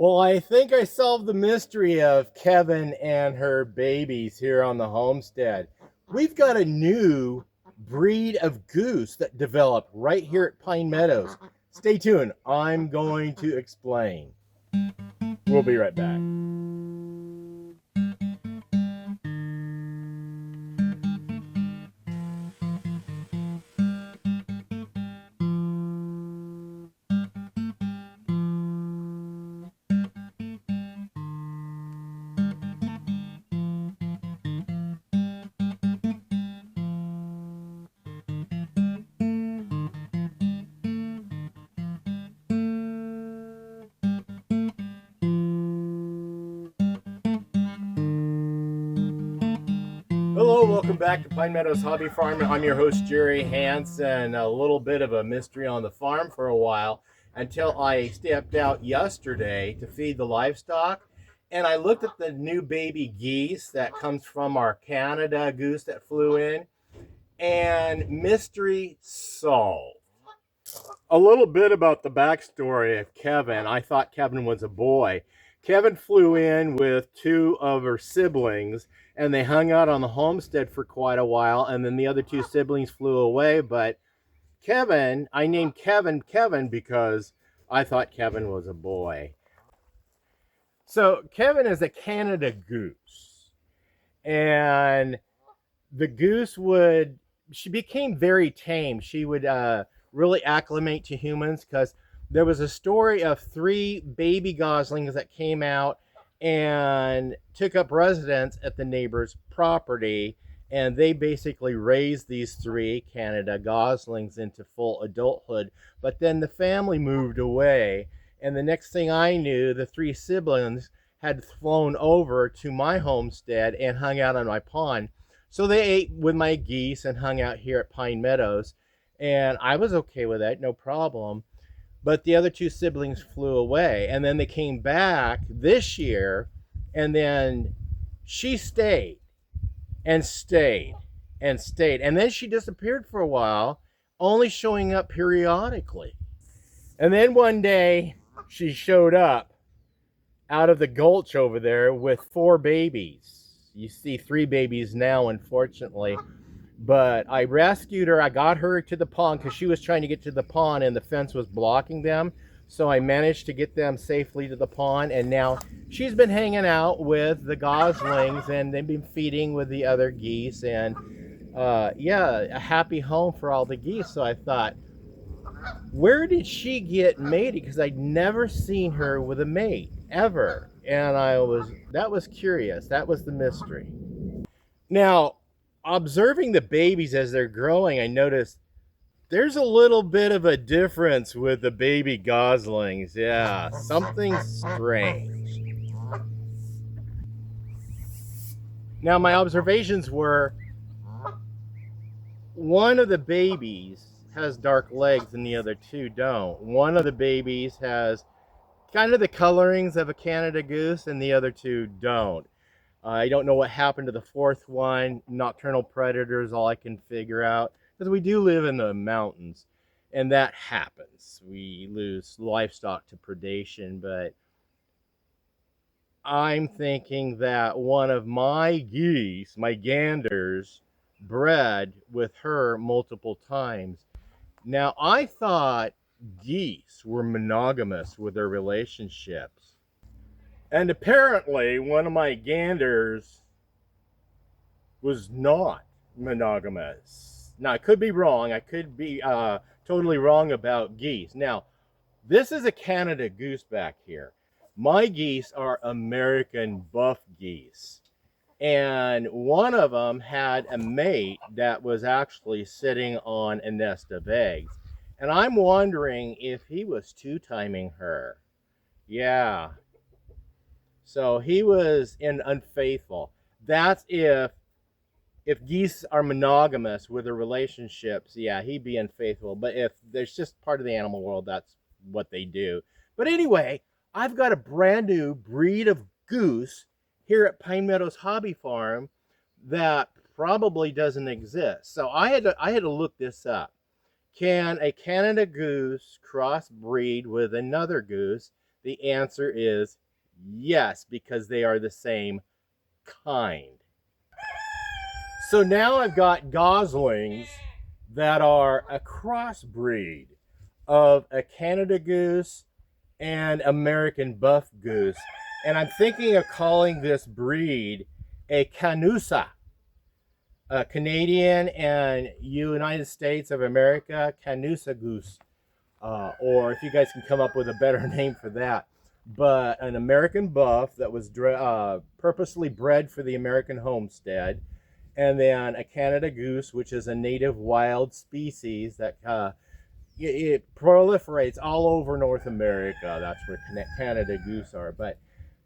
Well, I think I solved the mystery of Kevin and her babies here on the homestead. We've got a new breed of goose that developed right here at Pine Meadows. Stay tuned. I'm going to explain. We'll be right back. Hello, welcome back to Pine Meadows Hobby Farm. I'm your host, Jerry Hansen. A little bit of a mystery on the farm for a while until I stepped out yesterday to feed the livestock. And I looked at the new baby geese that comes from our Canada goose that flew in, and mystery solved. A little bit about the backstory of Kevin. I thought Kevin was a boy. Kevin flew in with two of her siblings, and they hung out on the homestead for quite a while, and then the other two siblings flew away. But Kevin, I named Kevin Kevin because I thought Kevin was a boy. So Kevin is a Canada goose, and the goose she became very tame. She would really acclimate to humans because there was a story of three baby goslings that came out and took up residence at the neighbor's property, and they basically raised these three Canada goslings into full adulthood. But then the family moved away, and the next thing I knew, the three siblings had flown over to my homestead and hung out on my pond. So they ate with my geese and hung out here at Pine Meadows, and I was okay with that, no problem. But the other two siblings flew away, and then they came back this year, and then she stayed and stayed and stayed, and then she disappeared for a while, only showing up periodically. And then one day she showed up out of the gulch over there with four babies. You see three babies now, unfortunately. But I rescued her. I got her to the pond because she was trying to get to the pond and the fence was blocking them. So I managed to get them safely to the pond, and now she's been hanging out with the goslings, and they've been feeding with the other geese, and yeah, a happy home for all the geese. So I thought, where did she get mated? Because I'd never seen her with a mate ever, and that was curious. That was the mystery. Now, observing the babies as they're growing, I noticed there's a little bit of a difference with the baby goslings. Yeah, something strange. Now, my observations were one of the babies has dark legs and the other two don't. One of the babies has kind of the colorings of a Canada goose and the other two don't. I don't know what happened to the fourth one. Nocturnal predators, all I can figure out. Because we do live in the mountains, and that happens. We lose livestock to predation, but I'm thinking that one of my geese, my ganders, bred with her multiple times. Now, I thought geese were monogamous with their relationships. And apparently, one of my ganders was not monogamous. Now, I could be wrong. I could be totally wrong about geese. Now, this is a Canada goose back here. My geese are American buff geese. And one of them had a mate that was actually sitting on a nest of eggs. And I'm wondering if he was two-timing her. Yeah. So he was unfaithful. That's if geese are monogamous with their relationships, yeah, he'd be unfaithful. But if there's just part of the animal world, that's what they do. But anyway, I've got a brand new breed of goose here at Pine Meadows Hobby Farm that probably doesn't exist. So I had to look this up. Can a Canada goose crossbreed with another goose The answer is yes, because they are the same kind. So now I've got goslings that are a crossbreed of a Canada goose and American buff goose. And I'm thinking of calling this breed a Canusa, a Canadian and United States of America Canusa goose. Or if you guys can come up with a better name for that. But an American buff that was purposely bred for the American homestead. And then a Canada goose, which is a native wild species that it proliferates all over North America. That's where Canada goose are. But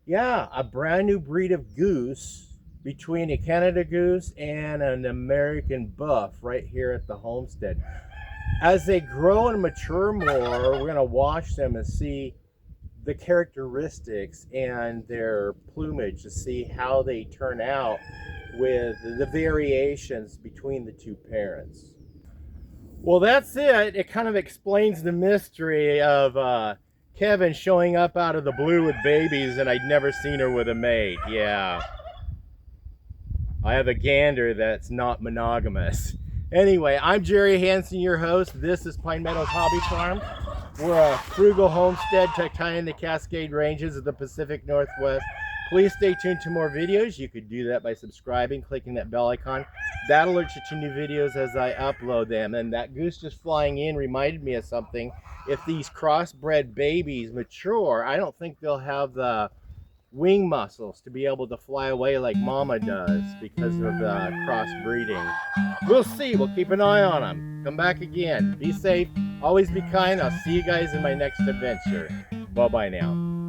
yeah, a brand new breed of goose between a Canada goose and an American buff right here at the homestead. As they grow and mature more, we're going to watch them and see the characteristics and their plumage to see how they turn out with the variations between the two parents. Well, that's it. It kind of explains the mystery of Kevin showing up out of the blue with babies, and I'd never seen her with a mate. Yeah. I have a gander that's not monogamous. Anyway, I'm Jerry Hansen, your host. This is Pine Meadows Hobby Farm. We're a frugal homestead tucked high in the Cascade Ranges of the Pacific Northwest. Please stay tuned to more videos. You could do that by subscribing, clicking that bell icon. That alerts you to new videos as I upload them. And that goose just flying in reminded me of something. If these crossbred babies mature, I don't think they'll have the wing muscles to be able to fly away like mama does because of the crossbreeding. We'll see. We'll keep an eye on them. Come back again. Be safe. Always be kind. I'll see you guys in my next adventure. Bye-bye now.